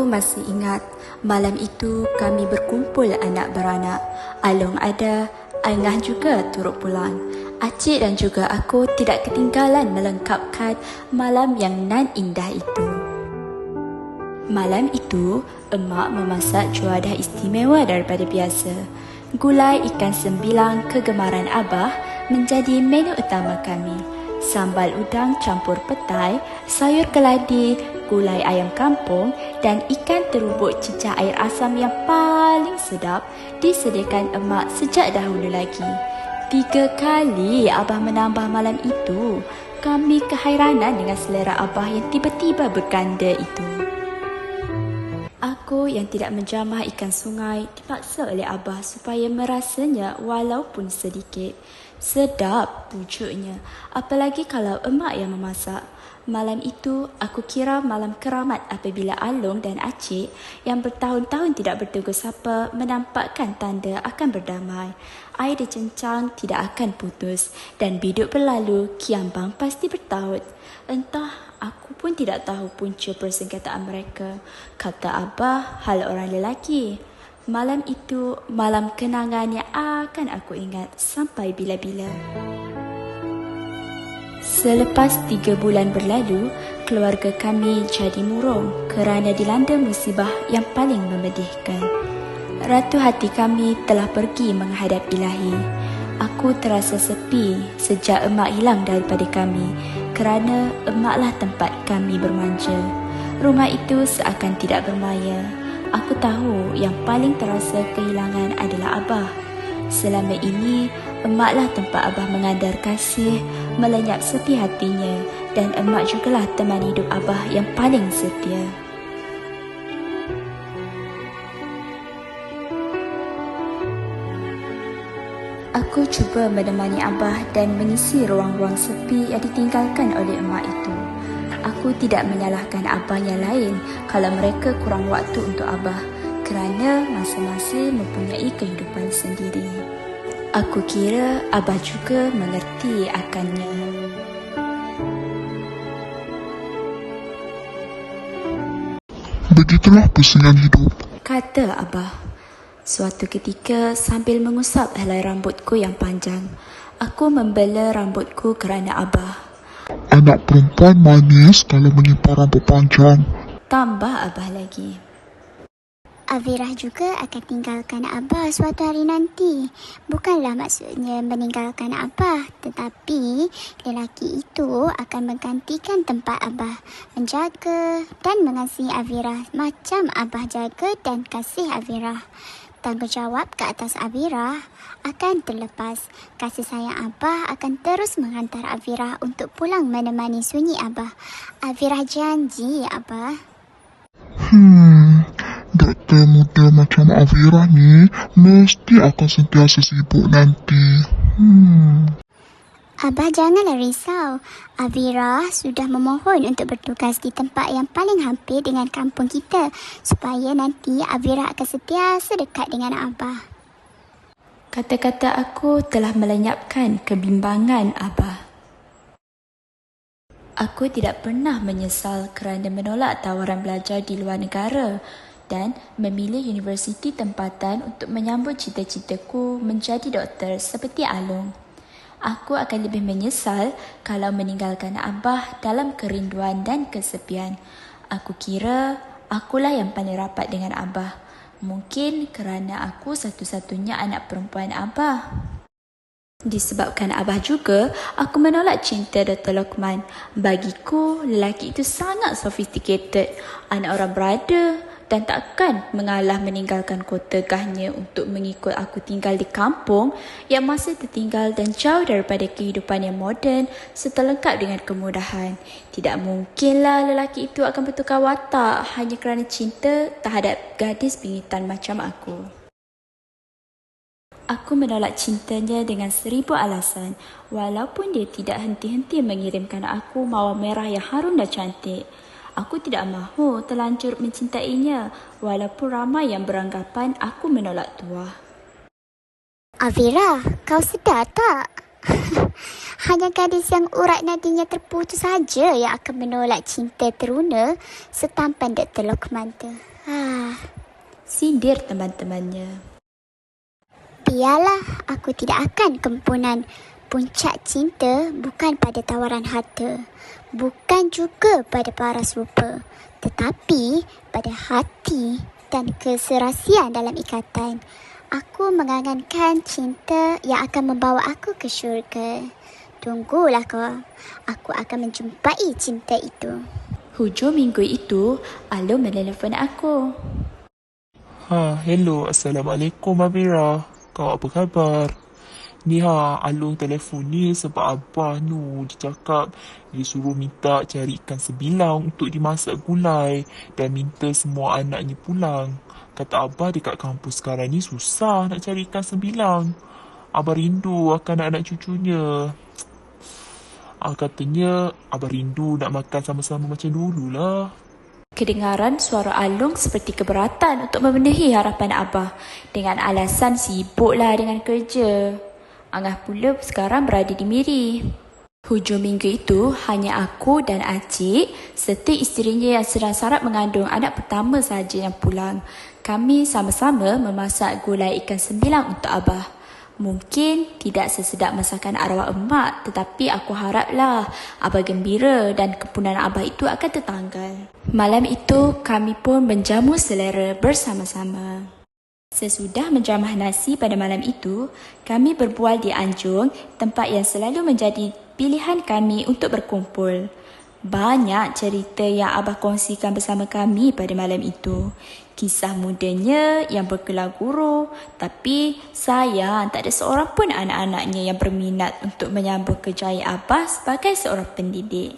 masih ingat, malam itu kami berkumpul anak beranak. Along ada, Angah juga turut pulang. Acik dan juga aku tidak ketinggalan melengkapkan malam yang nan indah itu. Malam itu, emak memasak juadah istimewa daripada biasa. Gulai ikan sembilang kegemaran abah menjadi menu utama kami. Sambal udang campur petai, sayur keladi, gulai ayam kampung dan ikan terubuk cicah air asam yang paling sedap disediakan emak sejak dahulu lagi. 3 kali abah menambah malam itu. Kami kehairanan dengan selera abah yang tiba-tiba berganda itu. Aku yang tidak menjamah ikan sungai dipaksa oleh abah supaya merasanya walaupun sedikit. Sedap pujuknya, apalagi kalau emak yang memasak. Malam itu, aku kira malam keramat apabila Along dan Acik yang bertahun-tahun tidak bertegur sapa menampakkan tanda akan berdamai. Air dikencang tidak akan putus dan biduk berlalu, kiambang pasti bertaut. Entah, aku pun tidak tahu punca persengketaan mereka. Kata abah, hal orang lelaki. Malam itu, malam kenangan yang akan aku ingat sampai bila-bila. Selepas 3 bulan berlalu, keluarga kami jadi murung kerana dilanda musibah yang paling memedihkan. Ratu hati kami telah pergi menghadap Ilahi. Aku terasa sepi sejak emak hilang daripada kami kerana emaklah tempat kami bermanja. Rumah itu seakan tidak bermaya. Aku tahu yang paling terasa kehilangan adalah abah. Selama ini, emaklah tempat abah mengandar kasih, melenyap sepi hatinya dan emak jugalah teman hidup abah yang paling setia. Aku cuba menemani abah dan mengisi ruang-ruang sepi yang ditinggalkan oleh emak itu. Aku tidak menyalahkan abah yang lain kalau mereka kurang waktu untuk abah kerana masing-masing mempunyai kehidupan sendiri. Aku kira abah juga mengerti akannya. Begitulah pusingan hidup, kata abah. Suatu ketika sambil mengusap helai rambutku yang panjang, aku membela rambutku kerana abah. Anak perempuan manis kalau menyimpan rambut panjang, tambah abah lagi. Avirah juga akan tinggalkan abah suatu hari nanti. Bukanlah maksudnya meninggalkan abah, tetapi lelaki itu akan menggantikan tempat abah, menjaga dan mengasihi Avirah macam abah jaga dan kasih Avirah. Tanggungjawab ke atas Avirah akan terlepas. Kasih sayang abah akan terus menghantar Avirah untuk pulang menemani sunyi abah. Avirah janji abah. Doktor muda macam Avirah ni mesti akan sentiasa sibuk nanti. Abah janganlah risau. Avirah sudah memohon untuk bertugas di tempat yang paling hampir dengan kampung kita supaya nanti Avirah akan sentiasa dekat dengan abah. Kata-kata aku telah melenyapkan kebimbangan abah. Aku tidak pernah menyesal kerana menolak tawaran belajar di luar negara dan memilih universiti tempatan untuk menyambut cita-citaku menjadi doktor seperti Along. Aku akan lebih menyesal kalau meninggalkan abah dalam kerinduan dan kesepian. Aku kira akulah yang paling rapat dengan abah. Mungkin kerana aku satu-satunya anak perempuan abah. Disebabkan abah juga, aku menolak cinta Dr. Lokman. Bagiku, lelaki itu sangat sophisticated, anak orang berada dan takkan mengalah meninggalkan kota gahnya untuk mengikut aku tinggal di kampung yang masih tertinggal dan jauh daripada kehidupan yang moden serta lengkap dengan kemudahan. Tidak mungkinlah lelaki itu akan bertukar watak hanya kerana cinta terhadap gadis pingitan macam aku. Aku menolak cintanya dengan 1000 alasan, walaupun dia tidak henti-henti mengirimkan aku mawar merah yang harum dan cantik. Aku tidak mahu terlanjur mencintainya, walaupun ramai yang beranggapan aku menolak tuah. Avirah, kau sedar tak? Hanya gadis yang urat nadinya terputus saja yang akan menolak cinta teruna setampan Dr. Lokman tu. Sindir teman-temannya. Biarlah, aku tidak akan kempunan. Puncak cinta bukan pada tawaran harta, bukan juga pada paras rupa, tetapi pada hati dan keserasian dalam ikatan. Aku mengangankan cinta yang akan membawa aku ke syurga. Tunggulah kau, aku akan menjumpai cinta itu. Hujung minggu itu, Alung menelefon aku. Hello, Assalamualaikum Abira. Kau apa khabar? Ni Alung telefon ni sebab Abah Nur dia cakap dia suruh minta cari ikan sebilang untuk dimasak gulai dan minta semua anaknya pulang. Kata Abah dekat kampus sekarang ni susah nak cari ikan sebilang. Abah rindu akan anak cucunya. Katanya Abah rindu nak makan sama-sama macam dululah. Kedengaran suara Alung seperti keberatan untuk memenuhi harapan Abah dengan alasan sibuklah dengan kerja. Angah pula sekarang berada di Miri. Hujung minggu itu, hanya aku dan Acik serta isterinya yang sedang sarap mengandung anak pertama sahaja yang pulang. Kami sama-sama memasak gulai ikan sembilang untuk Abah. Mungkin tidak sesedap masakan arwah emak, tetapi aku haraplah Abah gembira dan kempunan Abah itu akan tertanggal. Malam itu, kami pun menjamu selera bersama-sama. Sesudah menjamah nasi pada malam itu, kami berbual di Anjung, tempat yang selalu menjadi pilihan kami untuk berkumpul. Banyak cerita yang Abah kongsikan bersama kami pada malam itu. Kisah mudanya yang bergelar guru, tapi sayang tak ada seorang pun anak-anaknya yang berminat untuk menyambung kejayaan Abah sebagai seorang pendidik.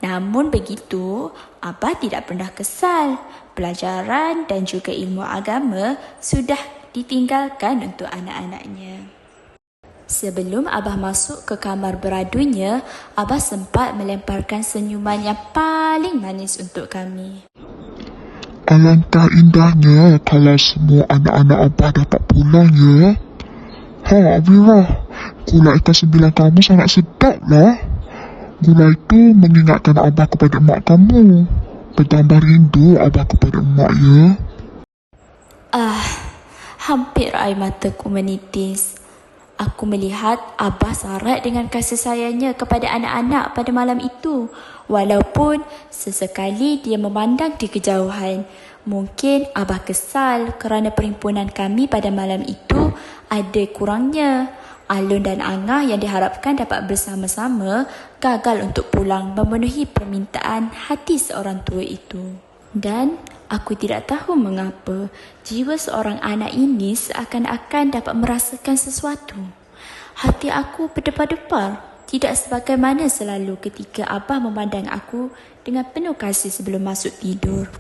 Namun begitu, Abah tidak pernah kesal. Pelajaran dan juga ilmu agama sudah ditinggalkan untuk anak-anaknya. Sebelum Abah masuk ke kamar beradunya, Abah sempat melemparkan senyuman yang paling manis untuk kami. Alangkah indahnya kalau semua anak-anak Abah dapat pulang ya. Abira, gulai ikan sembilang kamu sangat sedap lah. Gulai itu mengingatkan Abah kepada emak kamu. Bertambah rindu Abah kepada emak ya. Hampir air mataku menitis. Aku melihat Abah sarat dengan kasih sayangnya kepada anak-anak pada malam itu. Walaupun sesekali dia memandang di kejauhan. Mungkin Abah kesal kerana perhimpunan kami pada malam itu ada kurangnya. Alun dan Angah yang diharapkan dapat bersama-sama gagal untuk pulang memenuhi permintaan hati seorang tua itu. Dan aku tidak tahu mengapa jiwa seorang anak ini seakan-akan dapat merasakan sesuatu. Hati aku berdebar-debar, tidak sebagaimana selalu ketika Abah memandang aku dengan penuh kasih sebelum masuk tidur.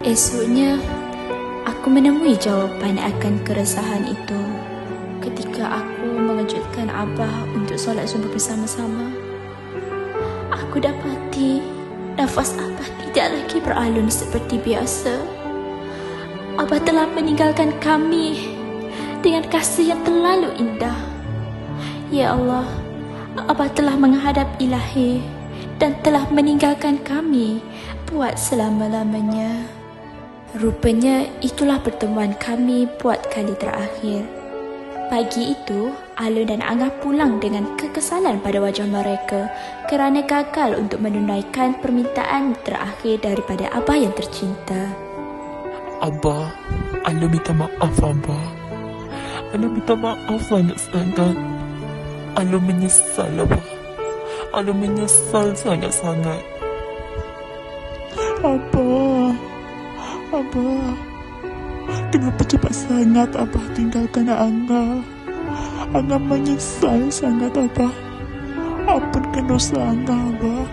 Esoknya, aku menemui jawapan akan keresahan itu ketika aku mengejutkan Abah untuk solat subuh bersama-sama. Aku dapati nafas Abah tidak lagi beralun seperti biasa. Abah telah meninggalkan kami dengan kasih yang terlalu indah. Ya Allah, Abah telah menghadap Ilahi dan telah meninggalkan kami buat selama-lamanya. Rupanya itulah pertemuan kami buat kali terakhir. Pagi itu, Alun dan Angah pulang dengan kekesalan pada wajah mereka kerana gagal untuk menunaikan permintaan terakhir daripada Abah yang tercinta. Abah, Alun minta maaf Abah. Alun minta maaf sangat-sangat. Alun menyesal Abah. Alun menyesal sangat-sangat. Abah, kenapa cepat sangat Abah tinggalkan Angah? Angah menyesal sangat Abah. Ampunkan dosa Angah Abah.